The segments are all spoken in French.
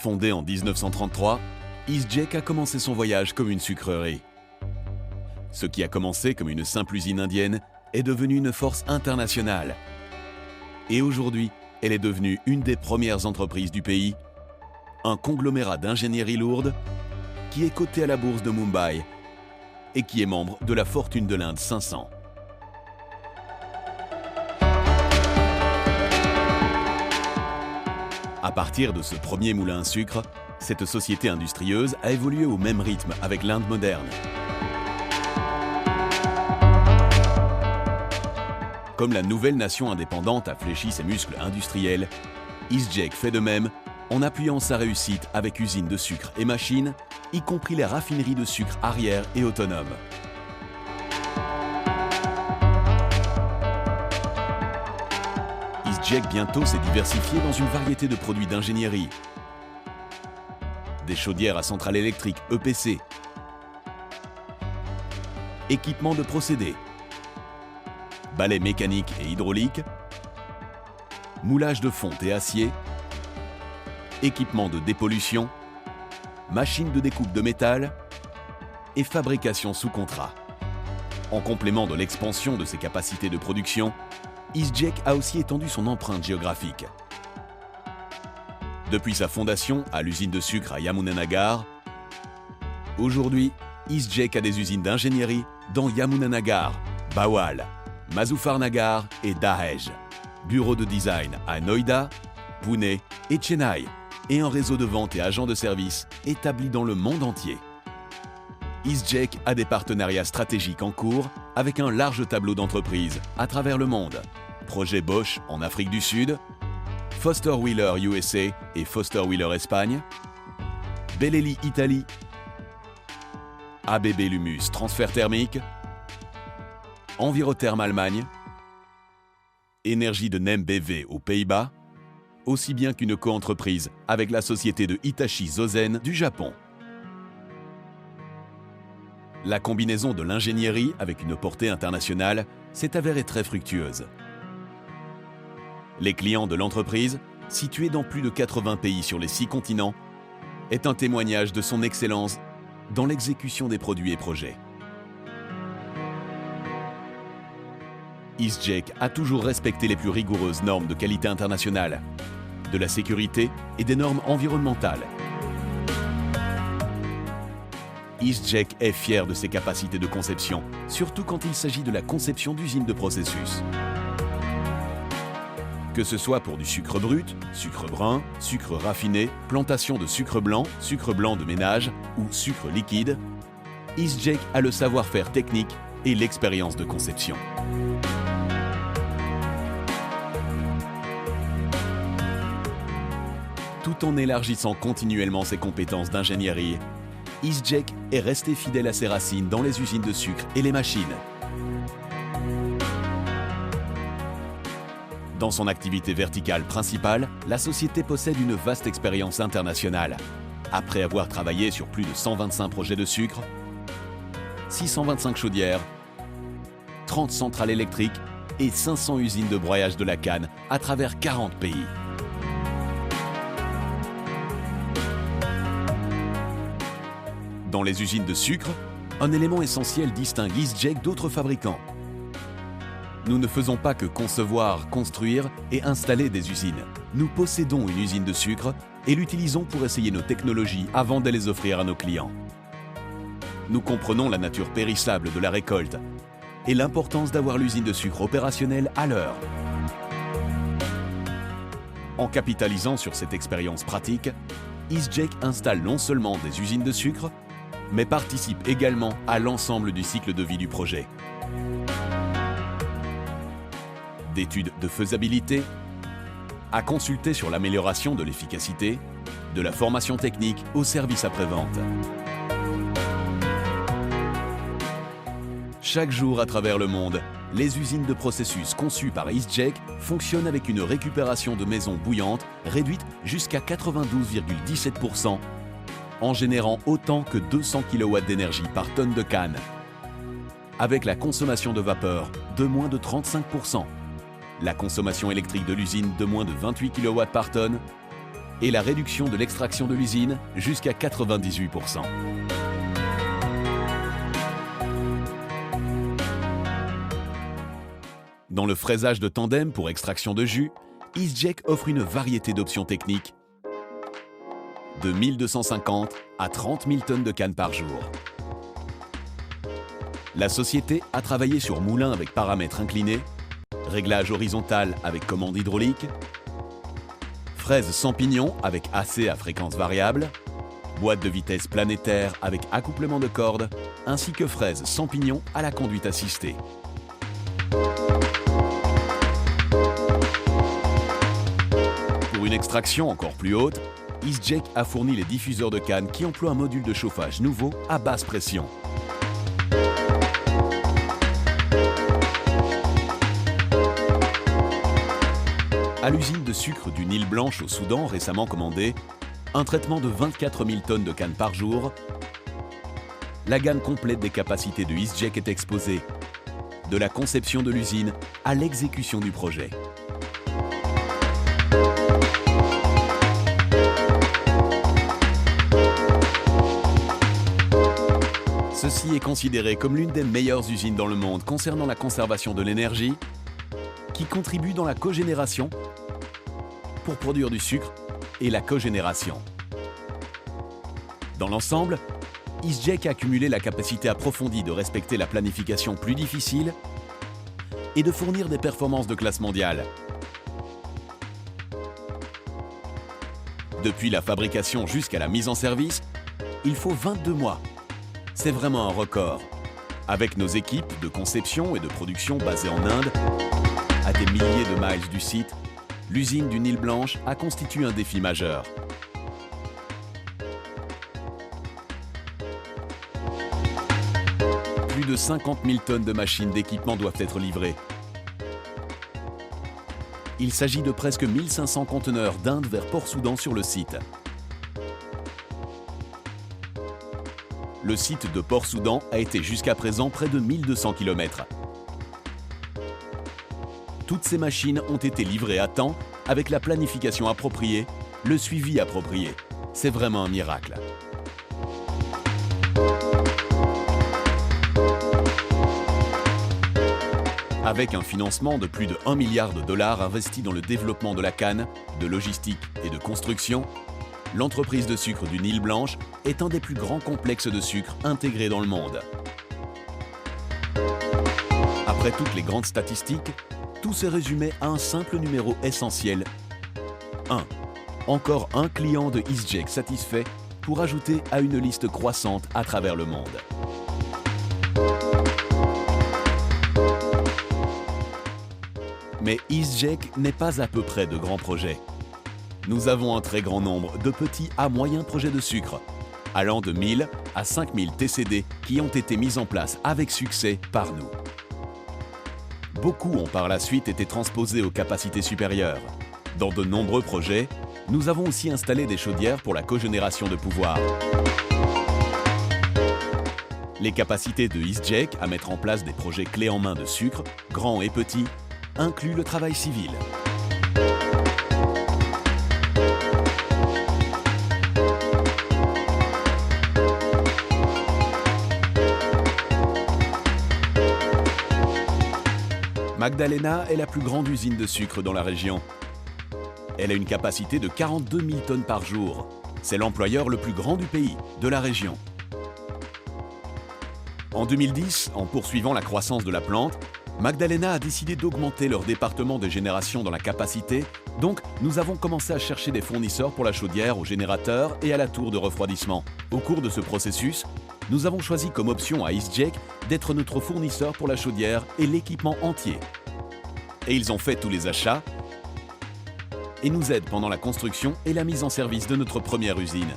Fondée en 1933, EastJack a commencé son voyage comme une sucrerie. Ce qui a commencé comme une simple usine indienne est devenu une force internationale. Et aujourd'hui, elle est devenue une des premières entreprises du pays, un conglomérat d'ingénierie lourde qui est coté à la bourse de Mumbai et qui est membre de la fortune de l'Inde 500. À partir de ce premier moulin à sucre, cette société industrieuse a évolué au même rythme avec l'Inde moderne. Comme la nouvelle nation indépendante a fléchi ses muscles industriels, EastJack fait de même en appuyant sa réussite avec usines de sucre et machines, y compris les raffineries de sucre arrière et autonomes. EastJack bientôt s'est diversifié dans une variété de produits d'ingénierie. Des chaudières à centrale électrique EPC, équipements de procédés, balais mécaniques et hydrauliques, moulage de fonte et acier, équipements de dépollution, machines de découpe de métal et fabrication sous contrat. En complément de l'expansion de ses capacités de production, EastJack a aussi étendu son empreinte géographique. Depuis sa fondation à l'usine de sucre à Yamunanagar, aujourd'hui, EastJack a des usines d'ingénierie dans Yamunanagar, Bawal, Muzaffarnagar et Dahej, bureaux de design à Noida, Pune et Chennai, et un réseau de vente et agents de service établi dans le monde entier. EastJack a des partenariats stratégiques en cours avec un large tableau d'entreprises à travers le monde. Projet Bosch en Afrique du Sud, Foster Wheeler USA et Foster Wheeler Espagne, Bellelli Italie, ABB Lumus Transfert Thermique, Envirotherm Allemagne, Énergie de Nem BV aux Pays-Bas, aussi bien qu'une coentreprise avec la société de Hitachi Zosen du Japon. La combinaison de l'ingénierie avec une portée internationale s'est avérée très fructueuse. Les clients de l'entreprise, situés dans plus de 80 pays sur les 6 continents, est un témoignage de son excellence dans l'exécution des produits et projets. EastJack a toujours respecté les plus rigoureuses normes de qualité internationale, de la sécurité et des normes environnementales. EastJack est fier de ses capacités de conception, surtout quand il s'agit de la conception d'usines de processus. Que ce soit pour du sucre brut, sucre brun, sucre raffiné, plantation de sucre blanc de ménage ou sucre liquide, EastJack a le savoir-faire technique et l'expérience de conception. Tout en élargissant continuellement ses compétences d'ingénierie, EastJack est resté fidèle à ses racines dans les usines de sucre et les machines. Dans son activité verticale principale, la société possède une vaste expérience internationale. Après avoir travaillé sur plus de 125 projets de sucre, 625 chaudières, 30 centrales électriques et 500 usines de broyage de la canne à travers 40 pays. Dans les usines de sucre, un élément essentiel distingue EastJack d'autres fabricants. Nous ne faisons pas que concevoir, construire et installer des usines. Nous possédons une usine de sucre et l'utilisons pour essayer nos technologies avant de les offrir à nos clients. Nous comprenons la nature périssable de la récolte et l'importance d'avoir l'usine de sucre opérationnelle à l'heure. En capitalisant sur cette expérience pratique, EastJack installe non seulement des usines de sucre, mais participe également à l'ensemble du cycle de vie du projet. D'études de faisabilité, à consulter sur l'amélioration de l'efficacité, de la formation technique au service après-vente. Chaque jour à travers le monde, les usines de processus conçues par EastJack fonctionnent avec une récupération de maisons bouillantes réduite jusqu'à 92,17%, en générant autant que 200 kW d'énergie par tonne de canne, avec la consommation de vapeur de moins de 35%, la consommation électrique de l'usine de moins de 28 kW par tonne et la réduction de l'extraction de l'usine jusqu'à 98%. Dans le fraisage de tandem pour extraction de jus, EaseJack offre une variété d'options techniques de 1250 à 30 000 tonnes de canne par jour. La société a travaillé sur moulins avec paramètres inclinés, réglage horizontal avec commande hydraulique, fraises sans pignon avec AC à fréquence variable, boîte de vitesse planétaire avec accouplement de cordes, ainsi que fraises sans pignon à la conduite assistée. Pour une extraction encore plus haute, EaseJack a fourni les diffuseurs de canne qui emploient un module de chauffage nouveau à basse pression. À l'usine de sucre du Nil Blanche au Soudan récemment commandée, un traitement de 24 000 tonnes de canne par jour, la gamme complète des capacités de EaseJack est exposée, de la conception de l'usine à l'exécution du projet. Ceci est considéré comme l'une des meilleures usines dans le monde concernant la conservation de l'énergie, qui contribue dans la cogénération pour produire du sucre et la cogénération. Dans l'ensemble, EaseJack a accumulé la capacité approfondie de respecter la planification plus difficile et de fournir des performances de classe mondiale. Depuis la fabrication jusqu'à la mise en service, il faut 22 mois. C'est vraiment un record. Avec nos équipes de conception et de production basées en Inde, à des milliers de miles du site, l'usine du Nil Blanche a constitué un défi majeur. Plus de 50 000 tonnes de machines d'équipement doivent être livrées. Il s'agit de presque 1500 conteneurs d'Inde vers Port-Soudan sur le site. Le site de Port-Soudan a été jusqu'à présent près de 1200 km. Toutes ces machines ont été livrées à temps avec la planification appropriée, le suivi approprié. C'est vraiment un miracle. Avec un financement de plus de 1 milliard de dollars investi dans le développement de la canne, de logistique et de construction, l'entreprise de sucre du Nil Blanche est un des plus grands complexes de sucre intégrés dans le monde. Après toutes les grandes statistiques, tout s'est résumé à un simple numéro essentiel. 1. Encore un client de EaseJack satisfait pour ajouter à une liste croissante à travers le monde. Mais EaseJack n'est pas à peu près de grands projets. Nous avons un très grand nombre de petits à moyens projets de sucre, allant de 1000 à 5000 TCD qui ont été mis en place avec succès par nous. Beaucoup ont par la suite été transposés aux capacités supérieures. Dans de nombreux projets, nous avons aussi installé des chaudières pour la cogénération de pouvoir. Les capacités de EaseJack à mettre en place des projets clés en main de sucre, grands et petits, incluent le travail civil. Magdalena est la plus grande usine de sucre dans la région. Elle a une capacité de 42 000 tonnes par jour. C'est l'employeur le plus grand du pays, de la région. En 2010, en poursuivant la croissance de la plante, Magdalena a décidé d'augmenter leur département de génération dans la capacité, donc nous avons commencé à chercher des fournisseurs pour la chaudière, au générateur et à la tour de refroidissement. Au cours de ce processus, nous avons choisi comme option à EaseJack d'être notre fournisseur pour la chaudière et l'équipement entier. Et ils ont fait tous les achats et nous aident pendant la construction et la mise en service de notre première usine.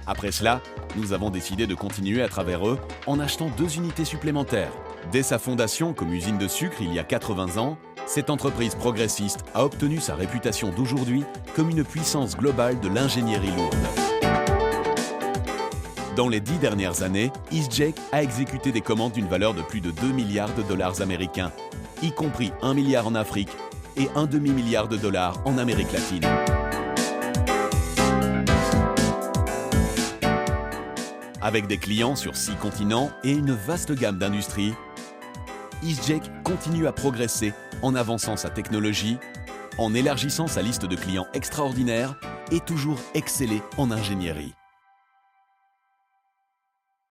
Après cela, nous avons décidé de continuer à travers eux en achetant 2 unités supplémentaires. Dès sa fondation comme usine de sucre il y a 80 ans, cette entreprise progressiste a obtenu sa réputation d'aujourd'hui comme une puissance globale de l'ingénierie lourde. Dans les 10 dernières années, EaseJack a exécuté des commandes d'une valeur de plus de 2 milliards de dollars américains, y compris 1 milliard en Afrique et un demi-milliard de dollars en Amérique latine. Avec des clients sur 6 continents et une vaste gamme d'industries, EaseJet continue à progresser en avançant sa technologie, en élargissant sa liste de clients extraordinaires et toujours exceller en ingénierie.